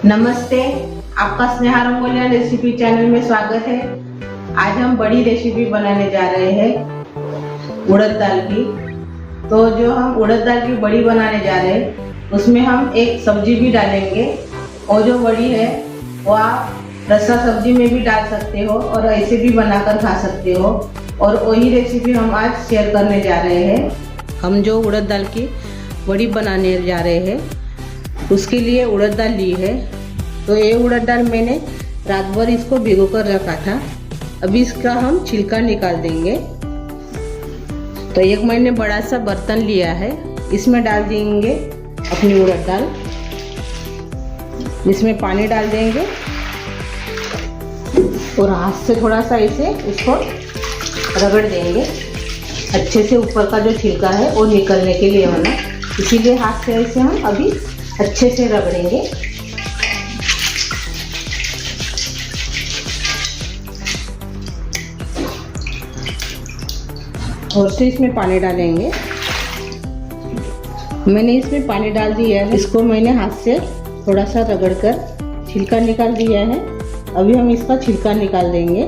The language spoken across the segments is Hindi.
नमस्ते, आपका स्नेहा रंगोलिया रेसिपी चैनल में स्वागत है। आज हम बड़ी रेसिपी बनाने जा रहे हैं उड़द दाल की। तो जो हम उड़द दाल की बड़ी बनाने जा रहे हैं उसमें हम एक सब्जी भी डालेंगे, और जो बड़ी है वो आप रसा सब्जी में भी डाल सकते हो और ऐसे भी बनाकर खा सकते हो। और वही रेसिपी हम आज शेयर करने जा रहे हैं। हम जो उड़द दाल की बड़ी बनाने जा रहे हैं उसके लिए उड़द दाल ली है। तो ये उड़द दाल मैंने रात भर इसको भिगो कर रखा था। अभी इसका हम छिलका निकाल देंगे। तो एक मैंने बड़ा सा बर्तन लिया है, इसमें डाल देंगे अपनी उड़द दाल। इसमें पानी डाल देंगे और हाथ से थोड़ा सा इसे इसको रगड़ देंगे अच्छे से। ऊपर का जो छिलका है वो निकलने के लिए होना, इसीलिए हाथ से इसे हम अभी अच्छे से रगड़ेंगे। और फिर इसमें पानी डालेंगे। मैंने इसमें पानी डाल दिया है, इसको मैंने हाथ से थोड़ा सा रगड़कर छिलका निकाल दिया है। अभी हम इसका छिलका निकाल देंगे।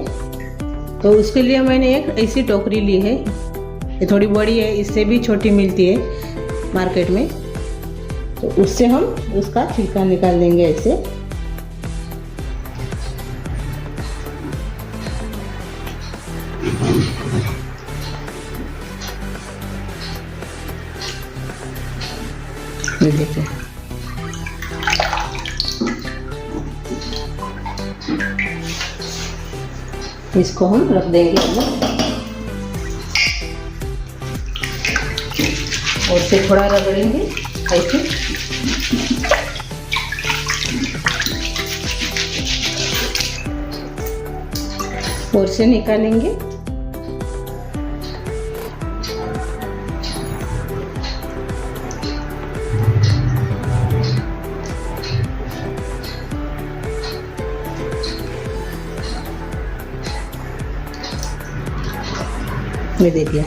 तो उसके लिए मैंने एक ऐसी टोकरी ली है, ये थोड़ी बड़ी है, इससे भी छोटी मिलती है मार्केट में। तो उससे हम उसका छिलका निकाल देंगे ऐसे। ये देखिए, इसको हम रख देंगे और से थोड़ा रगड़ेंगे ऐसे। और से निकालेंगे। ये देखिए,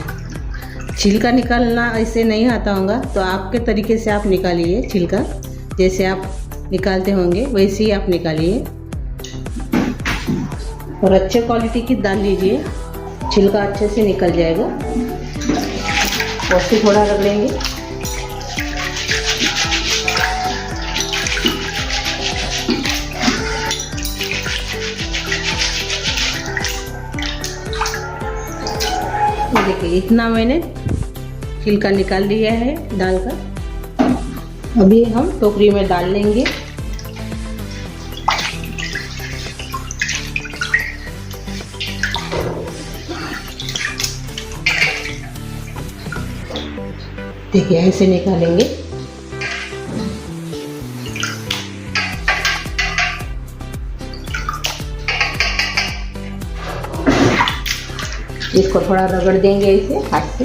छिलका निकालना ऐसे नहीं आता होगा तो आपके तरीके से आप निकालिए छिलका। जैसे आप निकालते होंगे वैसे ही आप निकालिए। और अच्छे क्वालिटी की दाल लीजिए, छिलका अच्छे से निकल जाएगा। और फिर थोड़ा रख लेंगे। देखिए, इतना मैंने छिलका निकाल लिया है दाल का। अभी हम टोकरी में डाल लेंगे। देखिए, ऐसे निकालेंगे। इसको थोड़ा रगड़ देंगे इसे हाथ से।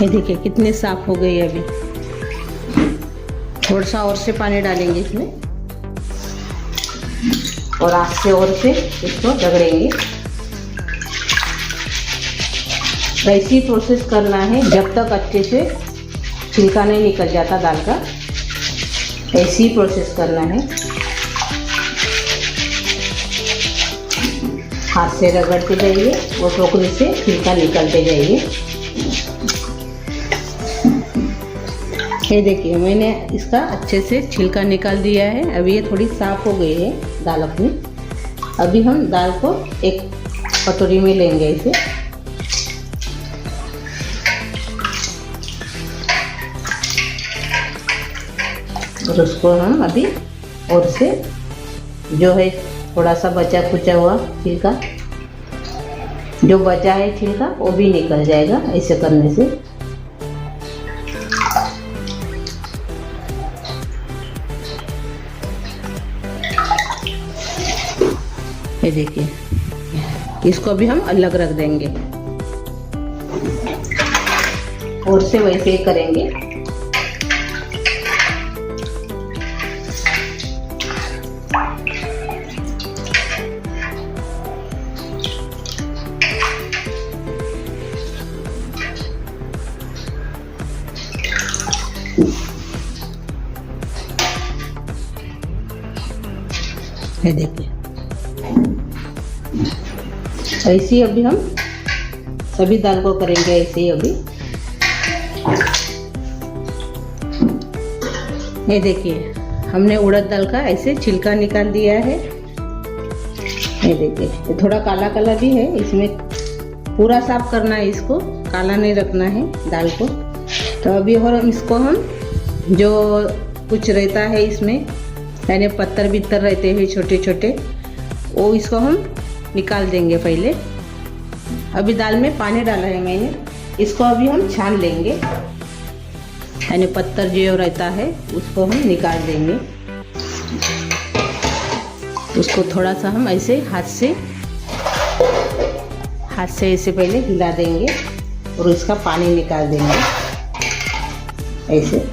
ये देखिए कितने साफ हो गई है। अभी थोड़ा सा और से पानी डालेंगे इसमें और हाथ से और से इसको रगड़ेंगे। ऐसी प्रोसेस करना है जब तक अच्छे से छिलका नहीं निकल जाता दाल का। ऐसी प्रोसेस करना है, हाथ से रगड़ते जाइए और टोकरी से छिलका निकलते जाइए। ये देखिए, मैंने इसका अच्छे से छिलका निकाल दिया है। अभी ये थोड़ी साफ हो गई है दाल अपनी। अभी हम दाल को एक कटोरी में लेंगे इसे। और उसको हम अभी और से जो है थोड़ा सा बचा खुचा हुआ छिलका, जो बचा है छिलका वो भी निकल जाएगा ऐसे करने से। ये देखिए, इसको भी हम अलग रख देंगे। और से वैसे ही करेंगे। ये देखिए, ऐसे ही अभी हम सभी दाल को करेंगे ऐसे ही अभी। ये देखिए, हमने उड़द दाल का ऐसे छिलका निकाल दिया है। ये देखिए, ये थोड़ा काला काला भी है, इसमें पूरा साफ करना है, इसको काला नहीं रखना है दाल को। तो अभी और इसको हम जो कुछ रहता है इसमें, यानी पत्थर बित्तर रहते हैं छोटे छोटे, वो इसको हम निकाल देंगे पहले। अभी दाल में पानी डाला है मैंने, इसको अभी हम छान लेंगे, यानी पत्थर जो रहता है उसको हम निकाल देंगे। उसको थोड़ा सा हम ऐसे हाथ से ऐसे पहले हिला देंगे और इसका पानी निकाल देंगे ऐसे।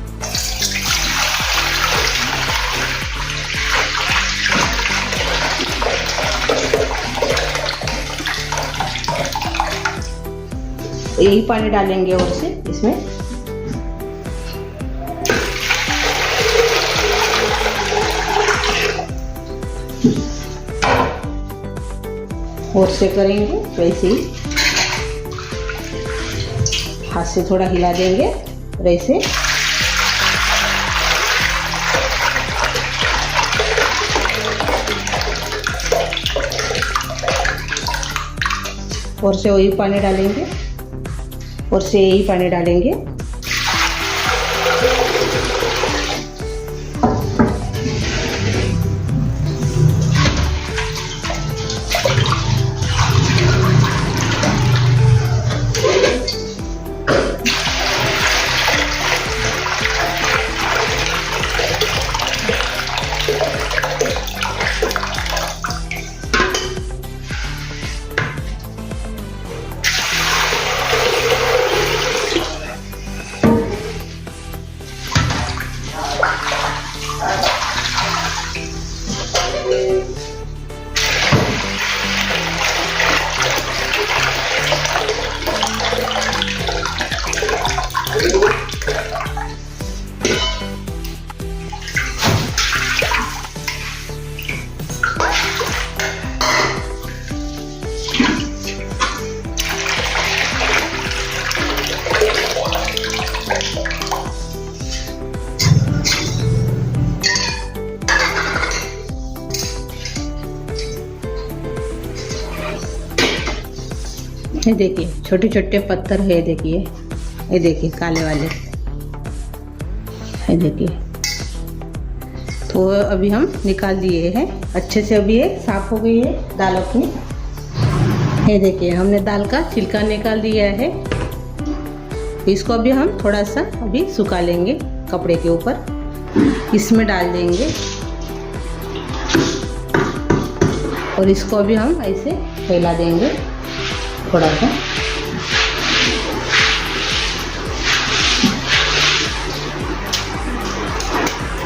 यही पानी डालेंगे और से इसमें। और से करेंगे वैसे ही, हाथ से थोड़ा हिला देंगे और ऐसे। और से वही पानी डालेंगे और से यही पानी डालेंगे। ये देखिए, छोटे छोटे पत्थर है, देखिए ये देखिए काले वाले, ये देखिए। तो अभी हम निकाल दिए हैं अच्छे से, अभी ये साफ हो गई है दाल अपनी। ये देखिए, हमने दाल का छिलका निकाल दिया है। इसको अभी हम थोड़ा सा अभी सुखा लेंगे कपड़े के ऊपर, इसमें डाल देंगे और इसको अभी हम ऐसे फैला देंगे थोड़ा सा।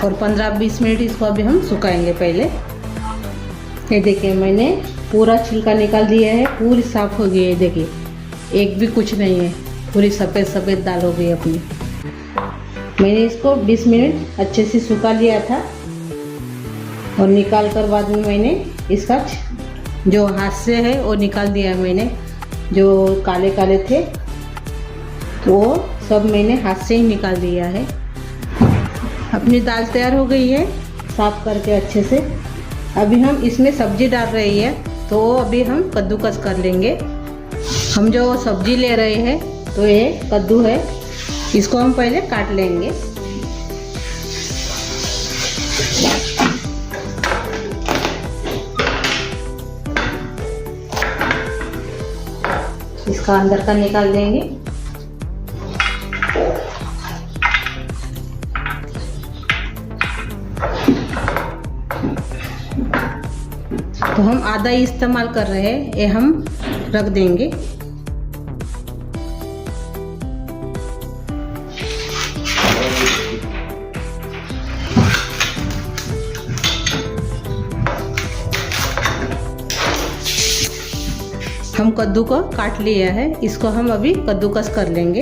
और 15-20 मिनट इसको अभी हम सुखाएंगे पहले। ये देखिए, मैंने पूरा छिलका निकाल दिया है, पूरी साफ हो गई है। देखिए, एक भी कुछ नहीं है, पूरी सफ़ेद सफ़ेद दाल हो गई अपनी। मैंने इसको 20 मिनट अच्छे से सुखा लिया था और निकाल कर बाद में मैंने इसका जो हाथ से है वो निकाल दिया मैंने। जो काले काले थे वो सब मैंने हाथ से ही निकाल दिया है। अपनी दाल तैयार हो गई है साफ करके अच्छे से। अभी हम इसमें सब्जी डाल रही है, तो अभी हम कद्दूकस कर लेंगे। हम जो सब्जी ले रहे हैं तो ये कद्दू है, इसको हम पहले काट लेंगे। इसका अंदर का निकाल देंगे। तो हम आधा ही इस्तेमाल कर रहे हैं, ये हम रख देंगे। हम कद्दू को काट लिया है, इसको हम अभी कद्दूकस कर लेंगे।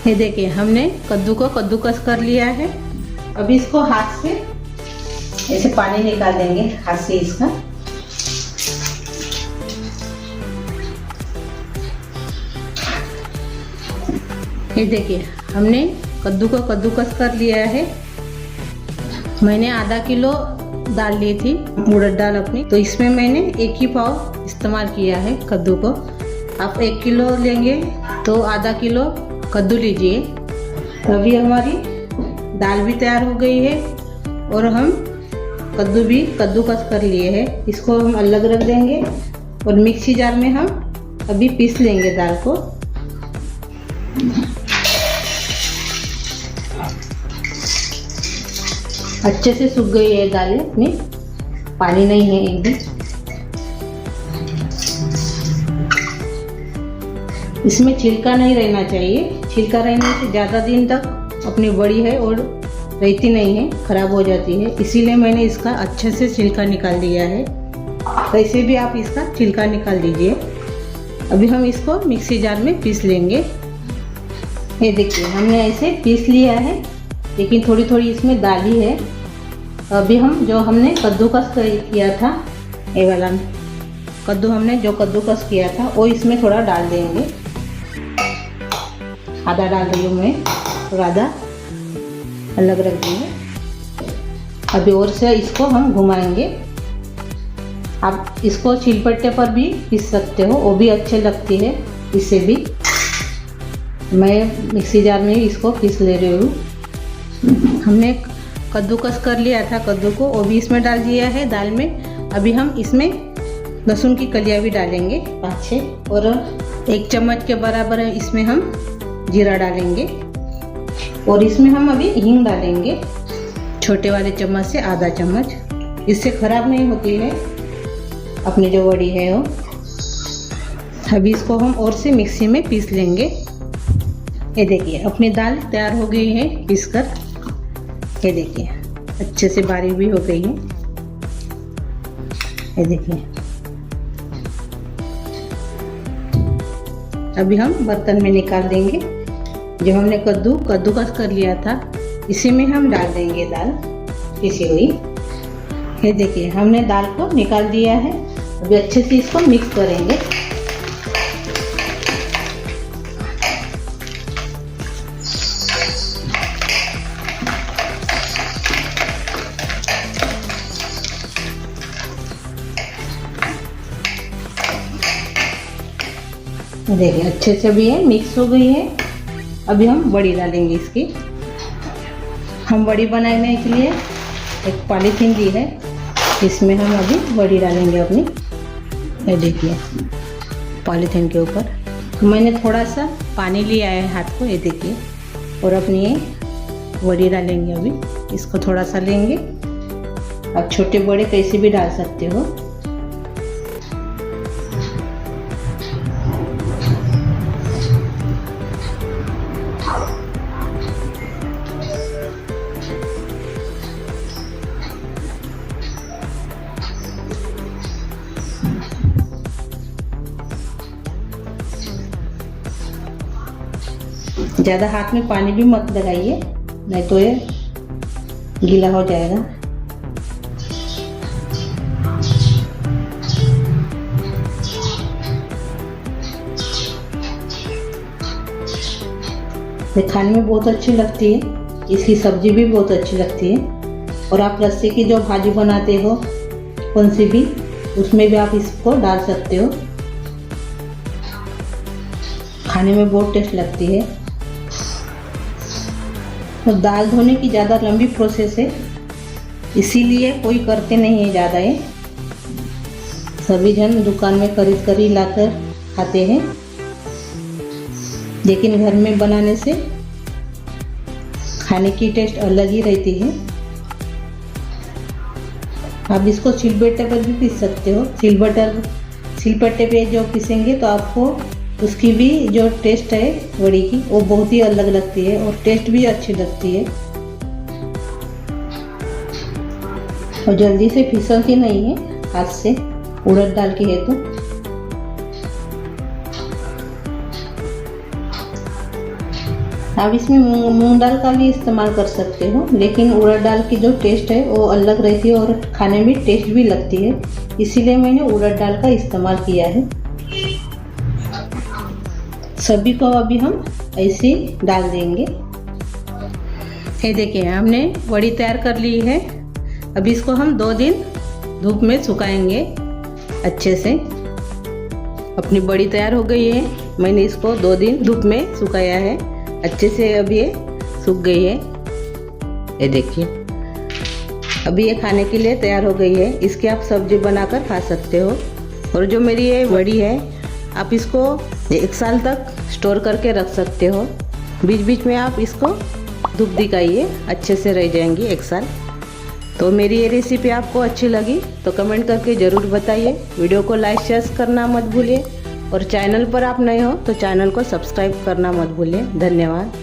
ये देखिए हमने कद्दू को कद्दूकस कर लिया है। अभी इसको हाथ से ऐसे पानी निकाल देंगे, हाथ से इसका। ये देखिए हमने कद्दू को कद्दूकस कर लिया है। मैंने आधा किलो दाल ली थी, उड़द दाल अपनी, तो इसमें मैंने 1 ही पाव इस्तेमाल किया है कद्दू को। आप 1 किलो लेंगे तो आधा किलो कद्दू लीजिए। अभी हमारी दाल भी तैयार हो गई है और हम कद्दू भी कद्दूकस कर लिए हैं। इसको हम अलग रख देंगे और मिक्सी जार में हम अभी पीस लेंगे दाल को। अच्छे से सूख गई है दाल अपनी, पानी नहीं है एकदम। इसमें छिलका नहीं रहना चाहिए, छिलका रहने से ज़्यादा दिन तक अपनी बड़ी है और रहती नहीं है, खराब हो जाती है। इसीलिए मैंने इसका अच्छे से छिलका निकाल दिया है। वैसे भी आप इसका छिलका निकाल दीजिए। अभी हम इसको मिक्सी जार में पीस लेंगे। ये देखिए हमने ऐसे पीस लिया है, लेकिन थोड़ी थोड़ी इसमें दाल ही है। अभी हम जो हमने कद्दूकस किया था, ये वाला कद्दू हमने जो कद्दूकस किया था वो इसमें थोड़ा डाल देंगे। आधा डाल रही हूँ मैं और आधा अलग रख देंगे। अभी और से इसको हम घुमाएंगे। आप इसको सिलबट्टे पर भी पीस सकते हो, वो भी अच्छे लगती है। इससे भी मैं मिक्सी जार में इसको पीस ले रही हूँ। हमने कद्दूकस कर लिया था कद्दू को, वो भी इसमें डाल दिया है दाल में। अभी हम इसमें लहसुन की कलियाँ भी डालेंगे 5-6, और 1 चम्मच के बराबर इसमें हम जीरा डालेंगे। और इसमें हम अभी हींग डालेंगे, छोटे वाले चम्मच से आधा चम्मच। इससे खराब नहीं होती है अपनी जो बड़ी है वो। अभी इसको हम और से मिक्सी में पीस लेंगे। ये देखिए अपनी दाल तैयार हो गई है पीसकर। ये देखिए अच्छे से बारीक भी हो गई है। ये देखिए अभी हम बर्तन में निकाल देंगे। जो हमने कद्दूकस कर लिया था इसी में हम डाल देंगे दाल पिसी हुई। ये देखिए हमने दाल को निकाल दिया है। अभी अच्छे से इसको मिक्स करेंगे। देखिए अच्छे से भी है, मिक्स हो गई है। अभी हम बड़ी डालेंगे इसकी। हम बड़ी बनाने के लिए एक पॉलीथीन ली है, इसमें हम अभी बड़ी डालेंगे अपनी। ये देखिए पॉलीथीन के ऊपर मैंने थोड़ा सा पानी लिया है हाथ को। ये देखिए, और अपनी ये बड़ी डालेंगे। अभी इसको थोड़ा सा लेंगे। आप छोटे बड़े कैसे भी डाल सकते हो। ज़्यादा हाथ में पानी भी मत लगाइए, नहीं तो ये गीला हो जाएगा। ये खाने में बहुत अच्छी लगती है, इसकी सब्जी भी बहुत अच्छी लगती है। और आप लस्सी की जो भाजी बनाते हो कौन सी भी, उसमें भी आप इसको डाल सकते हो। खाने में बहुत टेस्ट लगती है। तो दाल धोने की ज़्यादा लंबी प्रोसेस है, इसीलिए कोई करते नहीं है ज़्यादा। ये सभी जन दुकान में खरीद कर ही लाकर खाते हैं, लेकिन घर में बनाने से खाने की टेस्ट अलग ही रहती है। आप इसको सिलबट्टे पर भी पीस सकते हो। सिलपट्टे पे जो पीसेंगे तो आपको उसकी भी जो टेस्ट है वड़ी की वो बहुत ही अलग लगती है और टेस्ट भी अच्छी लगती है और जल्दी से फिसलती नहीं है हाथ से, उड़द दाल की है तो। आप इसमें मूंग दाल का भी इस्तेमाल कर सकते हो, लेकिन उड़द दाल की जो टेस्ट है वो अलग रहती है और खाने में टेस्ट भी लगती है, इसीलिए मैंने उड़द दाल का इस्तेमाल किया है। सभी को अभी हम ऐसे डाल देंगे। ये देखिए हमने वड़ी तैयार कर ली है। अभी इसको हम 2 दिन धूप में सुखाएंगे अच्छे से। अपनी बड़ी तैयार हो गई है, मैंने इसको 2 दिन धूप में सुखाया है अच्छे से। अब ये सूख गई है, ये देखिए अभी ये खाने के लिए तैयार हो गई है। इसकी आप सब्जी बनाकर खा सकते हो। और जो मेरी ये बड़ी है आप इसको 1 साल तक स्टोर करके रख सकते हो। बीच बीच में आप इसको धूप दिखाइए, अच्छे से रह जाएंगी 1 साल। तो मेरी ये रेसिपी आपको अच्छी लगी तो कमेंट करके ज़रूर बताइए। वीडियो को लाइक शेयर करना मत भूलिए और चैनल पर आप नए हो तो चैनल को सब्सक्राइब करना मत भूलिए। धन्यवाद।